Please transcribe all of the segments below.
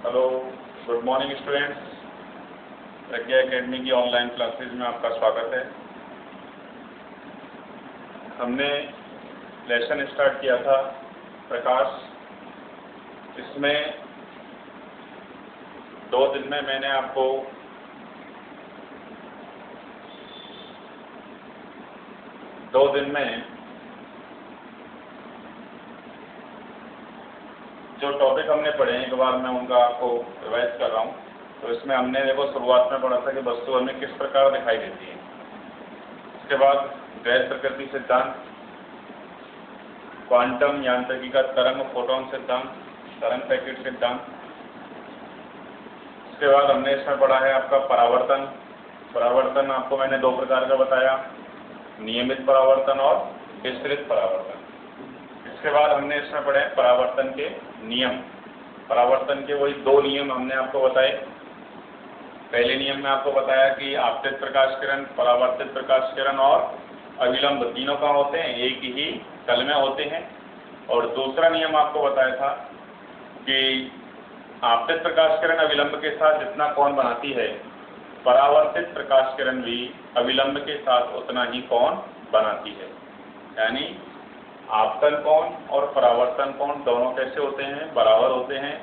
Hello, good morning students. Pragya academy की online classes में आपका स्वागत है। हमने लेसन स्टार्ट किया था प्रकाश। इसमें 2 दिन में मैंने आपको जो टॉपिक हमने पढ़े हैं एक बार मैं उनका आपको रिवाइज कर रहा हूँ। तो इसमें हमने देखो शुरुआत में पढ़ा था कि वस्तु हमें किस प्रकार दिखाई देती है। उसके बाद गैर प्रकृति सिद्धांत, क्वांटम यांत्रिकी का तरंग फोटोन सिद्धांत, तरंग पैकेट सिद्धांत। उसके बाद हमने इसमें पढ़ा है आपका परावर्तन। परावर्तन आपको मैंने 2 प्रकार का बताया, नियमित परावर्तन और विस्तृत परावर्तन। इसके बाद हमने इसमें पढ़े परावर्तन के नियम। परावर्तन के वही 2 नियम हमने आपको बताए। पहले नियम में आपको बताया कि आपतित प्रकाश किरण, परावर्तित प्रकाश किरण और अविलंब तीनों कहाँ होते हैं, एक ही तल में होते हैं। और दूसरा नियम आपको बताया था कि आपतित प्रकाश किरण अविलंब के साथ जितना कोण बनाती है, परावर्तित प्रकाश किरण भी अविलंब के साथ उतना ही कोण बनाती है। यानी आपतन कोण और परावर्तन कोण दोनों कैसे होते हैं, बराबर होते हैं।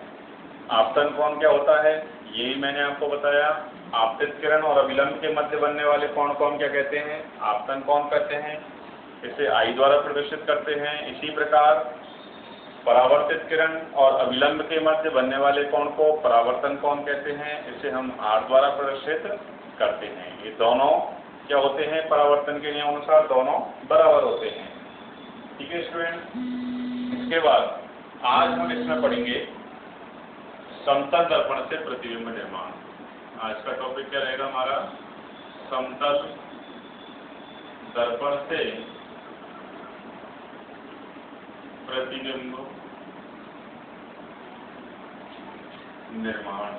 आपतन कोण क्या होता है, यही मैंने आपको बताया। आपतित किरण और अविलंब के मध्य बनने वाले कोण को हम क्या कहते हैं, आपतन कोण कहते हैं। इसे I द्वारा प्रदर्शित करते हैं। इसी प्रकार परावर्तित किरण और अविलंब के मध्य बनने वाले कोण को परावर्तन कोण कहते हैं। इसे हम R द्वारा प्रदर्शित करते हैं। ये दोनों क्या होते हैं, परावर्तन के नियमानुसार दोनों बराबर होते हैं। ठीक है स्टूडेंट। इसके बाद आज हम इसमें पढ़ेंगे समतल दर्पण से प्रतिबिंब निर्माण। आज का टॉपिक क्या रहेगा हमारा, समतल दर्पण से प्रतिबिंब निर्माण।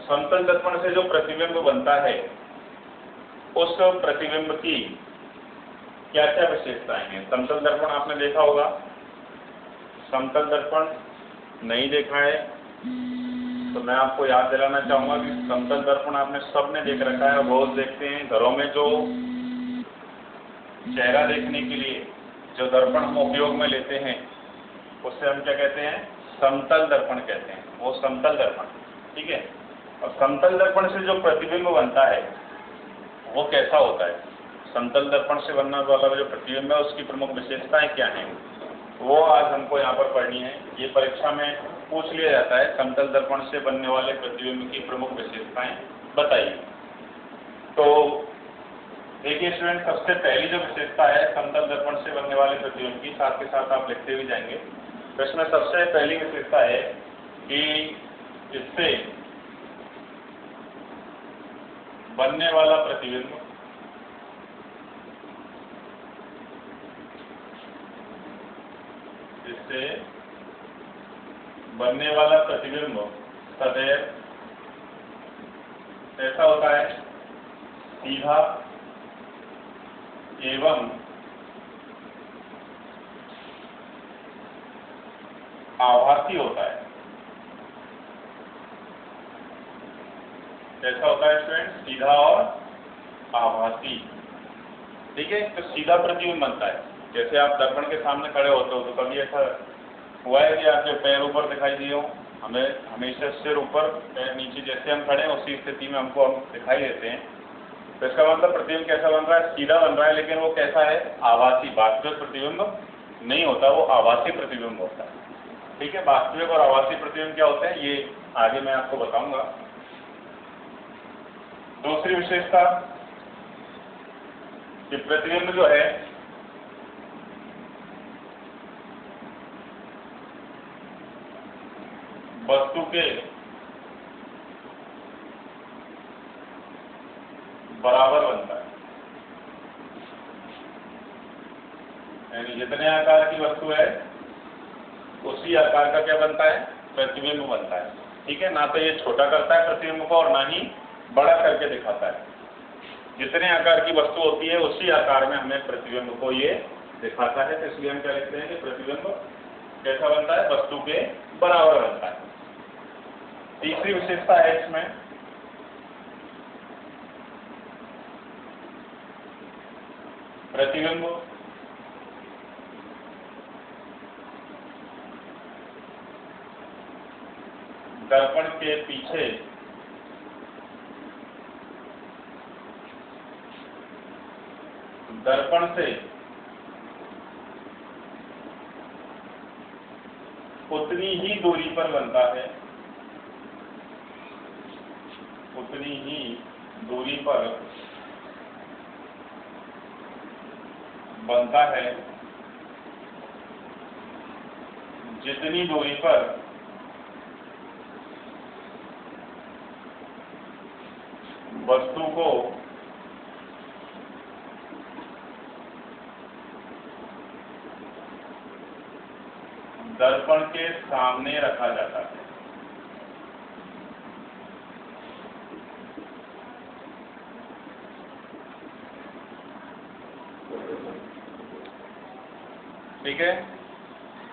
समतल दर्पण से जो प्रतिबिंब बनता है उस प्रतिबिंब की क्या क्या विशेषताएं हैं। समतल दर्पण आपने देखा होगा, समतल दर्पण नहीं देखा है तो मैं आपको याद दिलाना चाहूंगा कि समतल दर्पण आपने सबने देख रखा है, रोज देखते हैं घरों में। जो चेहरा देखने के लिए जो दर्पण हम उपयोग में लेते हैं उससे हम क्या कहते हैं, समतल दर्पण कहते हैं। वो समतल दर्पण, ठीक है। और समतल दर्पण से जो प्रतिबिंब बनता है वो कैसा होता है, समतल दर्पण से बनने वाला जो प्रतिबिंब है उसकी प्रमुख विशेषताएं क्या हैं, वो आज हमको यहाँ पर पढ़नी है। ये परीक्षा में पूछ लिया जाता है, समतल दर्पण से बनने वाले प्रतिबिंब की प्रमुख विशेषताएं बताइए। तो देखिए स्टूडेंट, सबसे पहली जो विशेषता है समतल दर्पण से बनने वाले प्रतिबिंब की, साथ के साथ आप लिखते भी जाएंगे। तो इसमें सबसे पहली विशेषता है कि इससे बनने वाला प्रतिबिंब सदैव ऐसा होता है, सीधा एवं आभासी होता है। कैसा होता है स्टूडेंट, सीधा और आभासी। ठीक है। तो सीधा प्रतिबिंब बनता है, जैसे आप दर्पण के सामने खड़े होते हो तो कभी ऐसा हुआ है कि आपके पैर ऊपर दिखाई दिए हो। हमें हमेशा सिर ऊपर पैर नीचे, जैसे हम खड़े हैं उसी स्थिति में हमको दिखाई देते हैं। तो इसका मतलब प्रतिबिंब कैसा बन रहा है, सीधा बन रहा है। लेकिन वो कैसा है, आभासी। वास्तविक प्रतिबिंब नहीं होता, वो आभासी प्रतिबिंब होता है। ठीक है। वास्तविक और आभासी प्रतिबिंब क्या होते हैं ये आगे मैं आपको बताऊंगा। दूसरी विशेषता कि प्रतिबिंब जो है वस्तु के बराबर बनता है। यानी जितने आकार की वस्तु है उसी आकार का क्या बनता है, प्रतिबिंब बनता है। ठीक है। ना तो ये छोटा करता है प्रतिबिंब को और ना ही बड़ा करके दिखाता है। जितने आकार की वस्तु होती है उसी आकार में हमें प्रतिबिंब को ये दिखाता है। तो इसलिए हम क्या लिखते हैं कि प्रतिबिंब कैसा बनता है, वस्तु के बराबर बनता है। तीसरी विशेषता है इसमें प्रतिबिंब दर्पण के पीछे दर्पण से उतनी ही दूरी पर बनता है, उतनी ही दूरी पर बनता है जितनी दूरी पर वस्तु को दर्पण के सामने रखा जाता है। ठीक है,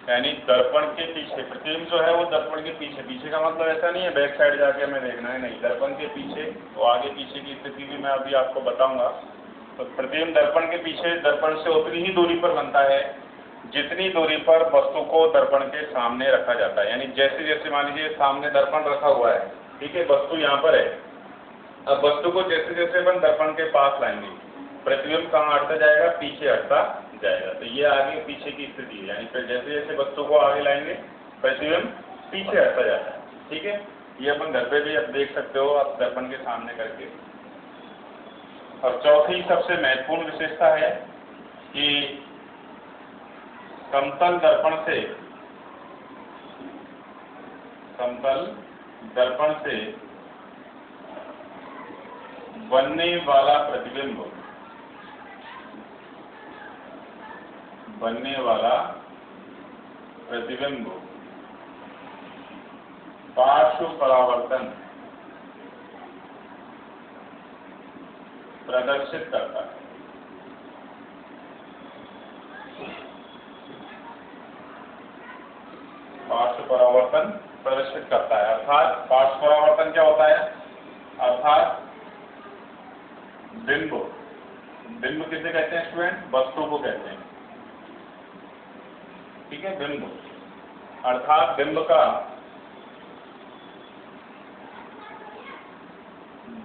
यानी दर्पण के पीछे प्रतिबिंब जो है वो दर्पण के पीछे, पीछे का मतलब ऐसा नहीं है बैक साइड जाके हमें देखना है, नहीं, दर्पण के पीछे। तो आगे पीछे की स्थिति भी मैं अभी आपको बताऊंगा। तो प्रतिबिंब दर्पण के पीछे दर्पण से उतनी ही दूरी पर बनता है जितनी दूरी पर वस्तु को दर्पण के सामने रखा जाता है। यानी जैसे जैसे मान लीजिए सामने दर्पण रखा हुआ है, ठीक है, वस्तु यहाँ पर है। अब वस्तु को जैसे जैसे अपन दर्पण के पास लाएंगे, प्रतिबिंब कहाँ हटता जाएगा, पीछे हटता जाएगा। तो ये आगे पीछे की स्थिति है, यानी फिर जैसे जैसे वस्तु को आगे लाएंगे प्रतिबिंब पीछे हटता जाता है। ठीक है, ये अपन घर पे भी आप देख सकते हो, आप दर्पण के सामने करके। और चौथी सबसे महत्वपूर्ण विशेषता है कि समतल दर्पण से बनने वाला प्रतिबिंब पार्श्व परावर्तन प्रदर्शित करता है। पार्श्व परावर्तन प्रदर्शित करता है। अर्थात पार्श्व परावर्तन क्या होता है, अर्थात बिंब किसे कहते हैं स्टूडेंट, वस्तु को कहते हैं। ठीक है, बिंब अर्थात बिंब का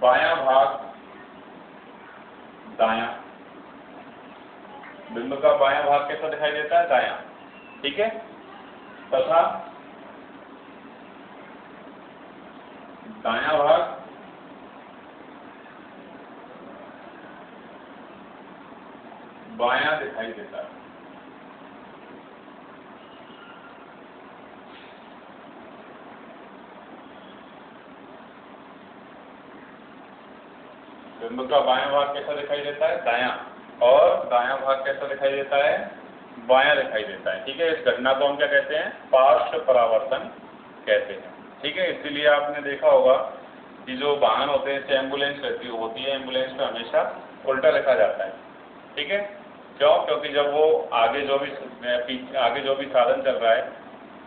बायां भाग दायां, बिंब का बायां भाग कैसा दिखाई देता है, दायां। ठीक है, तथा दायां भाग बायां दिखाई देता है। बिंब का बायां भाग कैसा दिखाई देता है, दायां, और दायां भाग कैसा दिखाई देता है, बायां दिखाई देता है। ठीक है, इस घटना को हम क्या कहते हैं, पार्श्व परावर्तन कहते हैं। ठीक है, इसीलिए आपने देखा होगा कि जो वाहन होते हैं, जैसे एम्बुलेंस होती है, एम्बुलेंस में हमेशा उल्टा लिखा जाता है। ठीक है, क्यों, क्योंकि जब वो आगे जो भी साधन चल रहा है,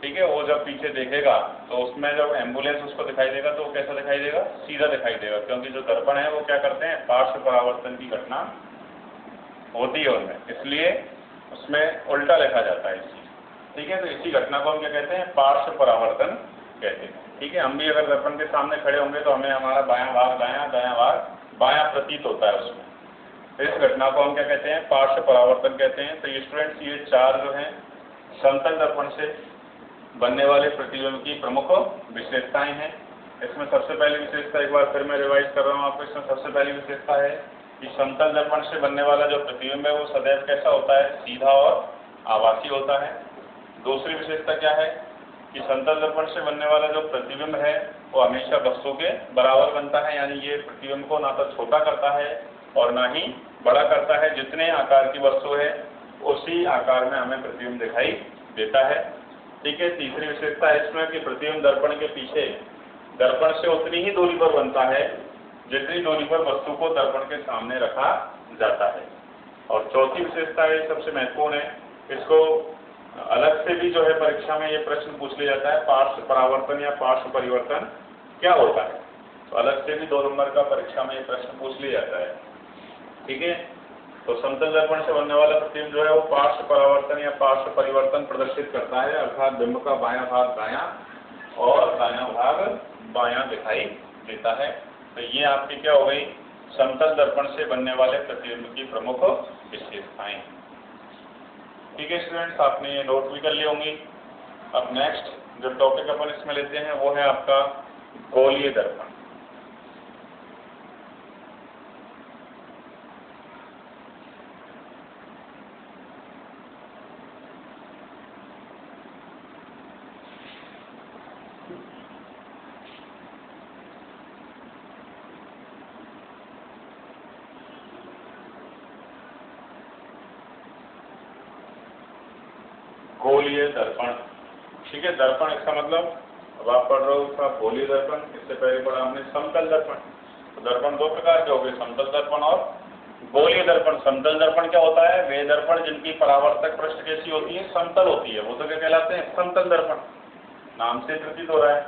ठीक है, वो जब पीछे देखेगा तो उसमें जब एम्बुलेंस उसको दिखाई देगा तो वो कैसा दिखाई देगा, सीधा दिखाई देगा, क्योंकि जो दर्पण है वो क्या करते हैं, पार्श्व परावर्तन की घटना होती है उनमें, इसलिए उसमें उल्टा लिखा जाता है इस चीज। ठीक है, तो इसी घटना को हम क्या कहते हैं, पार्श्व परावर्तन कहते हैं। ठीक है, हम भी अगर दर्पण के सामने खड़े होंगे तो हमें हमारा बायां भाग दायां, दायां भाग बायां प्रतीत होता है उसमें। तो इस घटना को हम क्या कहते हैं, पार्श्व परावर्तन कहते हैं। तो स्टूडेंट्स, ये चार जो हैं समतल दर्पण से बनने वाले प्रतिबिंब की प्रमुख विशेषताएं हैं। इसमें सबसे पहली विशेषता, एक बार फिर मैं रिवाइज कर रहा हूँ आपको, इसमें सबसे पहली विशेषता है कि समतल दर्पण से बनने वाला जो प्रतिबिंब है वो सदैव कैसा होता है, सीधा और आभासी होता है। दूसरी विशेषता क्या है कि समतल दर्पण से बनने वाला जो प्रतिबिंब है वो हमेशा वस्तु के बराबर बनता है, यानी ये प्रतिबिंब को ना तो छोटा करता है और ना ही बड़ा करता है। जितने आकार की वस्तु है उसी आकार में हमें प्रतिबिंब दिखाई देता है। ठीक है, तीसरी विशेषता है इसमें कि प्रतिबिंब दर्पण के पीछे दर्पण से उतनी ही दूरी पर बनता है जितनी दूरी पर वस्तु को दर्पण के सामने रखा जाता है। और चौथी विशेषता है, सबसे महत्वपूर्ण है, इसको अलग से भी जो है परीक्षा में ये प्रश्न पूछ लिया जाता है, पार्श्व परावर्तन या पार्श्व परिवर्तन क्या होता है। तो अलग से भी 2 नंबर का परीक्षा में ये प्रश्न पूछ लिया जाता है। ठीक है, तो समतल दर्पण से बनने वाला प्रतिबिंब जो है वो पार्श्व परावर्तन या पार्श्व परिवर्तन प्रदर्शित करता है, अर्थात बिंब का बायां भाग दायां और दायां भाग बायां दिखाई देता है। तो ये आपकी क्या हो गई, समतल दर्पण से बनने वाले प्रतिबिंब की प्रमुख विशेषताएं। ठीक है स्टूडेंट्स, आपने ये नोट भी कर ली होंगी। अब नेक्स्ट जो टॉपिक अपन इसमें लेते हैं वो है आपका गोलीय दर्पण। गोलीय दर्पण। ठीक है, दर्पण इसका मतलब अब आप पढ़ रहे हो उसका गोलीय दर्पण, इससे पहले पढ़ा हमने समतल दर्पण। तो दर्पण 2 प्रकार के हो गए, समतल दर्पण और गोलीय दर्पण। समतल दर्पण क्या होता है, वे दर्पण जिनकी परावर्तक पृष्ठ कैसी होती है, समतल होती है, वो तो क्या कहलाते हैं, समतल दर्पण। नाम से प्रतीत हो रहा है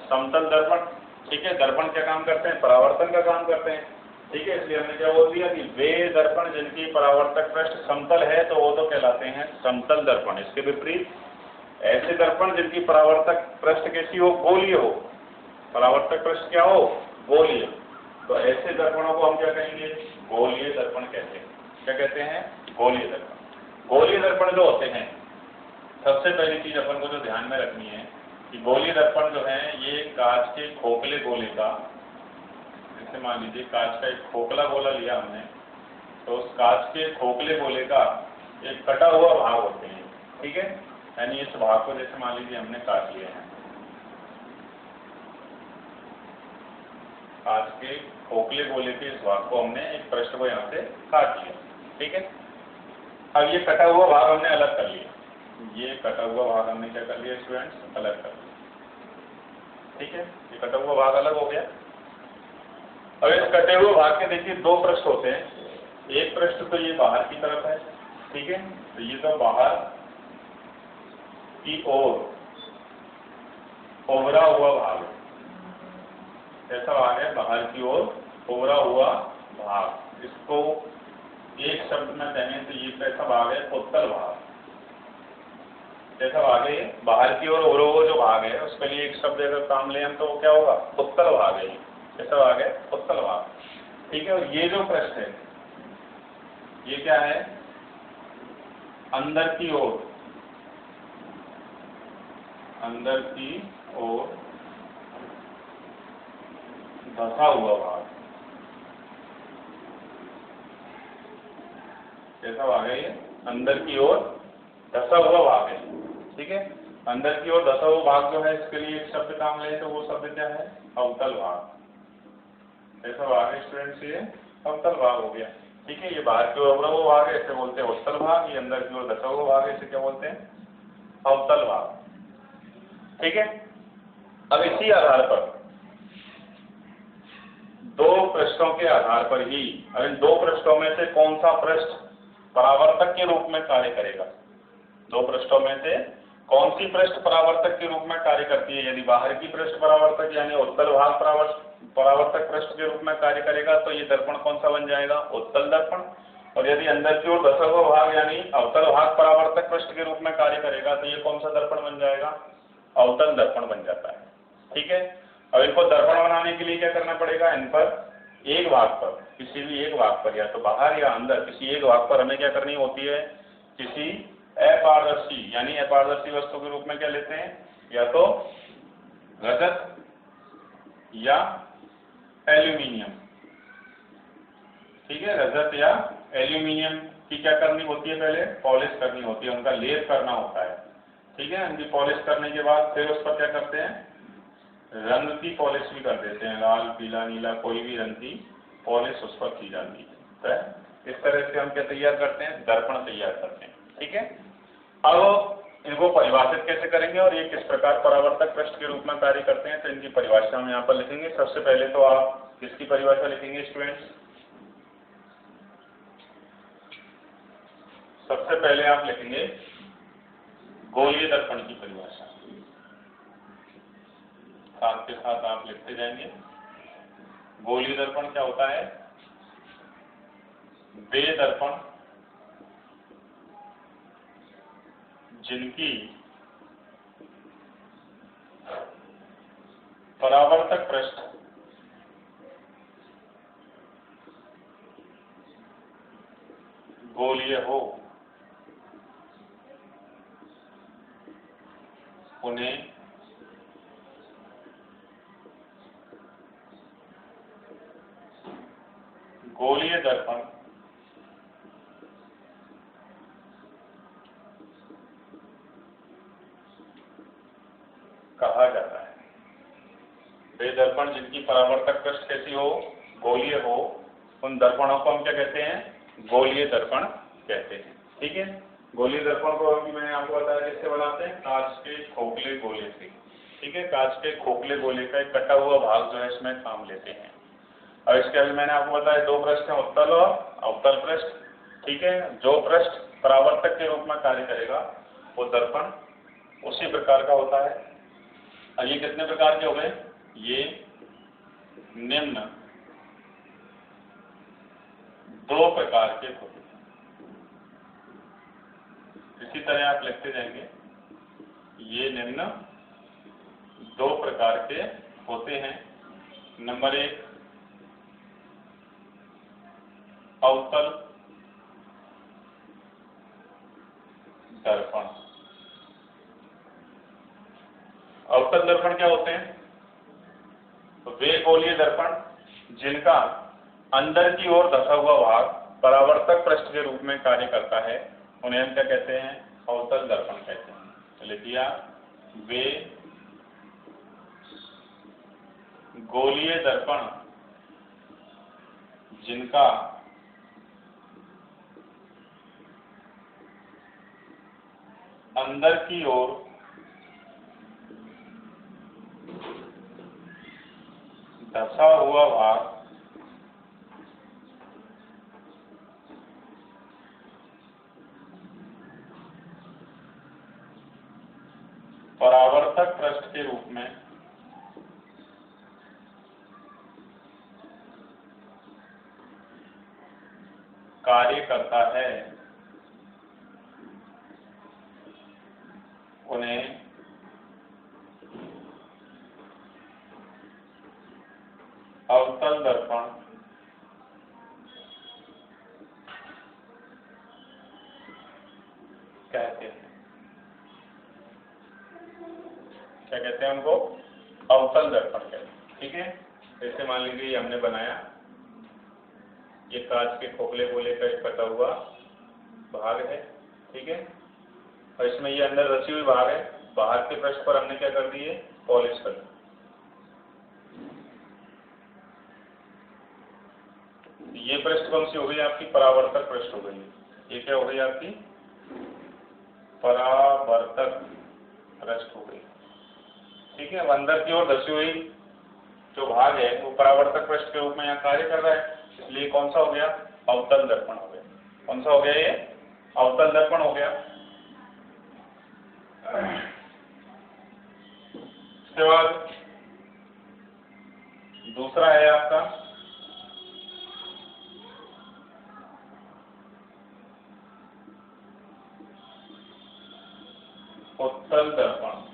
समतल दर्पण। ठीक है, दर्पण क्या काम करते हैं, परावर्तन का काम करते हैं। ठीक है, इसलिए हमने क्या बोल दिया कि वे दर्पण जिनकी परावर्तक पृष्ठ समतल है तो वो तो कहलाते हैं समतल दर्पण। इसके विपरीत ऐसे दर्पण जिनकी परावर्तक पृष्ठ कैसी हो, गोलीय हो, परावर्तक पृष्ठ क्या हो, गोलीय, तो ऐसे दर्पणों को हम क्या कहेंगे, गोलीय दर्पण कहते हैं। क्या कहते हैं, गोलीय दर्पण। गोलीय दर्पण जो होते हैं, सबसे पहली चीज अपन को जो ध्यान में रखनी है कि गोलीय दर्पण जो है ये कांच के खोखले गोले का, जैसे मान लीजिए कांच का एक खोखला गोला लिया हमने, तो उस कांच के खोखले गोले का एक कटा हुआ भाग होते हैं। ठीक है, यानी इस भाग को जैसे मान लीजिए हमने काट लिया है, कांच के खोखले गोले के इस भाग को हमने एक पृष्ठ को यहाँ से काट लिया। ठीक है, अब ये कटा हुआ भाग हमने अलग कर लिया, ये कटा हुआ भाग हमने क्या कर लिया स्टूडेंट्स, अलग कर लिया। ठीक है, ये कटा हुआ भाग अलग हो गया। अब इस कटे हुए भाग के देखिए 2 पृष्ठ होते हैं, एक पृष्ठ तो ये बाहर की तरफ है। ठीक है, तो ये तो बाहर की ओर उभरा हुआ भाग, ऐसा भाग है बाहर की ओर उभरा हुआ भाग। इसको एक शब्द में कहें तो ये कैसा भाग है, उत्तल भाग। जैसा भाग है बाहर की ओर उभरा हुआ जो भाग है उसके लिए एक शब्द अगर काम लें तो वो क्या होगा, उत्तल भाग है। कैसा भाग है, उत्तल भाग। ठीक है, और ये जो पृष्ठ है ये क्या है, अंदर की ओर, अंदर की ओर धंसा हुआ भाग। कैसा भाग है ये, अंदर की ओर धंसा हुआ भाग है। ठीक है, अंदर की ओर धंसा हुआ भाग जो है इसके लिए एक शब्द काम ले तो वो शब्द क्या है, अवतल भाग। कैसा भाग है स्टूडेंट्स, ये अवतल भाग हो गया। ठीक है, ये बाहर की ओर उभरा हुआ भाग है, इसे बोलते हैं उत्तल भाग। ये अंदर की ओर धंसा हुआ भाग है, इसे क्या बोलते हैं, अवतल भाग। ठीक है, अब इसी आधार पर 2 पृष्ठों के आधार पर ही, अब इन 2 पृष्ठों में से कौन सा पृष्ठ परावर्तक के रूप में कार्य करेगा, 2 पृष्ठों में से कौन सी पृष्ठ परावर्तक के रूप में कार्य करती है। यदि बाहर की पृष्ठ परावर्तक यानी उत्तल भाग परावर्तक पृष्ठ के रूप में कार्य करेगा तो ये दर्पण कौन सा बन जाएगा, उत्तल दर्पण। और यदि अंदर की ओर धंसा हुआ भाग यानी अवतल भाग परावर्तक पृष्ठ के रूप में कार्य करेगा तो ये कौन सा दर्पण बन जाएगा, अवतल दर्पण बन जाता है। ठीक है, अब इनको दर्पण बनाने के लिए क्या करना पड़ेगा, इन पर एक भाग पर, किसी भी एक भाग पर, या तो बाहर या अंदर किसी एक भाग पर हमें क्या करनी होती है, किसी अपारदर्शी यानी अपारदर्शी वस्तु के रूप में क्या लेते हैं, या तो रजत या एल्यूमिनियम। ठीक है, रजत या एल्यूमिनियम की क्या करनी होती है, पहले पॉलिश करनी होती है, उनका लेप करना होता है। ठीक है, उनकी पॉलिश करने के बाद फिर उस पर क्या करते हैं, रंग की पॉलिश भी कर देते हैं, लाल पीला नीला कोई भी रंग की पॉलिश उस पर की जाती है। तो इस तरह से हम क्या तैयार करते हैं, दर्पण तैयार करते हैं। ठीक है, अब इनको परिभाषित कैसे करेंगे और ये किस प्रकार परावर्तक पृष्ठ के रूप में कार्य करते हैं, तो इनकी परिभाषा हम यहाँ पर लिखेंगे। सबसे पहले तो आप किसकी परिभाषा लिखेंगे स्टूडेंट्स, सबसे पहले आप लिखेंगे गोलीय दर्पण की परिभाषा, साथ के साथ आप लिखते जाएंगे। गोलीय दर्पण क्या होता है? वे दर्पण जिनकी परावर्तक पृष्ठ गोलीय हो, उन्हें गोलीय दर्पण कहा जाता है। वे दर्पण जिनकी परावर्तक पृष्ठ कैसी हो? गोलीय हो, उन दर्पणों को हम क्या कहते हैं? गोलीय दर्पण कहते हैं। ठीक है, गोलीय दर्पण को अभी मैंने आपको बताया किससे बनाते हैं? कांच के खोखले गोले से। ठीक है, कांच के खोखले गोले का एक कटा हुआ भाग जो है इसमें काम लेते हैं। और इसके अभी मैंने आपको बताया दो पृष्ठ हैं, उत्तल और अवतल पृष्ठ। ठीक है, जो पृष्ठ परावर्तक के रूप में कार्य करेगा वो दर्पण उसी प्रकार का होता है। और ये कितने प्रकार के हो गए? ये निम्न दो प्रकार के होते हैं। इसी तरह आप लिखते जाएंगे, ये निम्न दो प्रकार के होते हैं। नंबर 1 अवतल दर्पण। अवतल दर्पण क्या होते हैं? तो वे गोलीय दर्पण जिनका अंदर की ओर धसा हुआ भाग परावर्तक पृष्ठ के रूप में कार्य करता है, उन्हें हम क्या कहते हैं? अवतल दर्पण कहते हैं। तो लिख दिया, वे गोलीय दर्पण जिनका अंदर की ओर धसा हुआ भाग परावर्तक पृष्ठ के रूप में कार्य करता है, उन्हें अवतल दर्पण कहते हैं। क्या कहते हैं उनको? अवतल दर्पण कहते हैं। ठीक है, जैसे मान लीजिए ये हमने बनाया, ये कांच के खोखले गोले का एक कटा हुआ भाग है। ठीक है, और इसमें ये अंदर रची हुई भाग है। बाहर के पृष्ठ पर हमने क्या कर दिए? पॉलिश कर दी। ये पृष्ठ कौन सी हो गई? आपकी परावर्तक पृष्ठ हो गई। ये क्या हो गई? आपकी परावर्तक पृष्ठ हो गई। ठीक है, अब अंदर की ओर धसी हुई जो भाग है वो परावर्तक पृष्ठ के रूप में यहाँ कार्य कर रहा है, इसलिए कौन सा हो गया? अवतल दर्पण हो गया। कौन सा हो गया? ये अवतल दर्पण हो गया। इसके बाद दूसरा है आपका उत्तल दर्पण।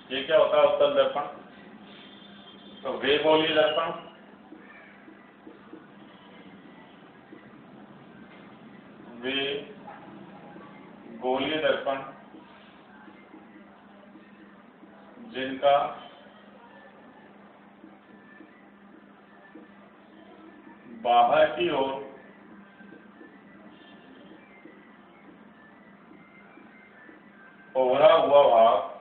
ये क्या होता है उत्तल दर्पण? तो वे गोलीय दर्पण जिनका बाहर की ओर ओढ़ा हुआ भाग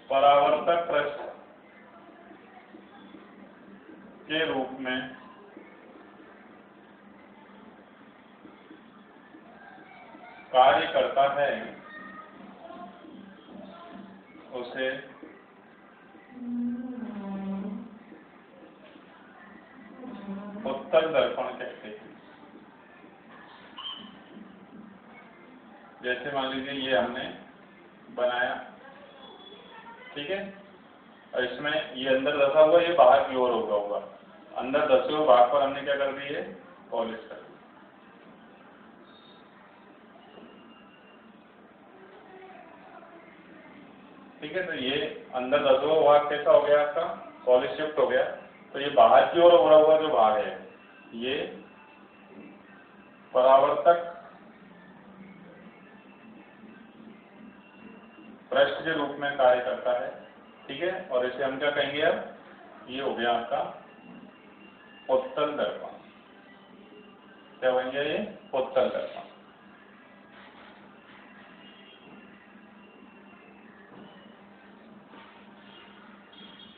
परावर्तक पृष्ठ के रूप में कार्य करता है, उसे उत्तल दर्पण कहते हैं। जैसे मान लीजिए ये हमने बनाया, ठीक है, और इसमें ये अंदर धसा हुआ, ये बाहर की ओर होगा। अंदर धसे हुए भाग पर हमने क्या कर दी है, पॉलिश कर दी। ठीक है, तो ये अंदर धसा हुआ भाग कैसा हो गया आपका, पॉलिश शिफ्ट हो गया। तो ये बाहर की ओर उभरा हुआ जो भाग है, ये परावर्तक पृष्ठ के रूप में कार्य करता है। ठीक है, और इसे हम क्या कहेंगे, अब ये हो गया आपका उत्तल दर्पण। क्या बन गया ये, उत्तल दर्पण।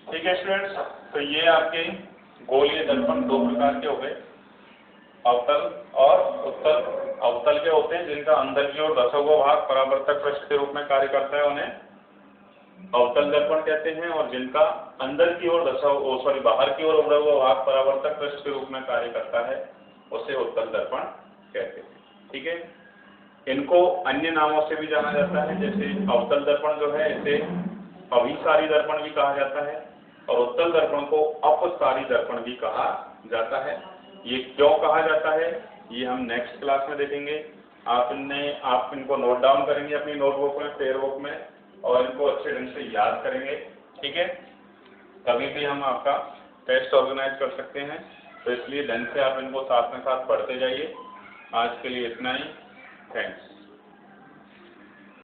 ठीक है स्टूडेंट्स, तो ये आपके गोलीय दर्पण दो प्रकार के हो गए, अवतल और उत्तल। अवतल के होते हैं जिनका अंदर की ओर धसा हुआ भाग परावर्तक पृष्ठ के रूप में कार्य करता है, उन्हें अवतल दर्पण कहते हैं। और जिनका अंदर की ओर बाहर की ओर उभरा हुआ भाग परावर्तक पृष्ठ के रूप में कार्य करता है, उसे उत्तल दर्पण कहते हैं। ठीक है, इनको अन्य नामों से भी जाना जाता है, जैसे अवतल दर्पण जो है इसे अभिसारी दर्पण भी कहा जाता है, और उत्तल दर्पण को अपसारी दर्पण भी कहा जाता है। ये क्यों कहा जाता है, ये हम नेक्स्ट क्लास में देखेंगे। आप इनको नोट डाउन करेंगे अपनी नोटबुक में, फेयर बुक में, और इनको अच्छे ढंग से याद करेंगे। ठीक है, कभी भी हम आपका टेस्ट ऑर्गेनाइज कर सकते हैं, तो इसलिए ढंग से आप इनको साथ में साथ पढ़ते जाइए। आज के लिए इतना ही, थैंक्स।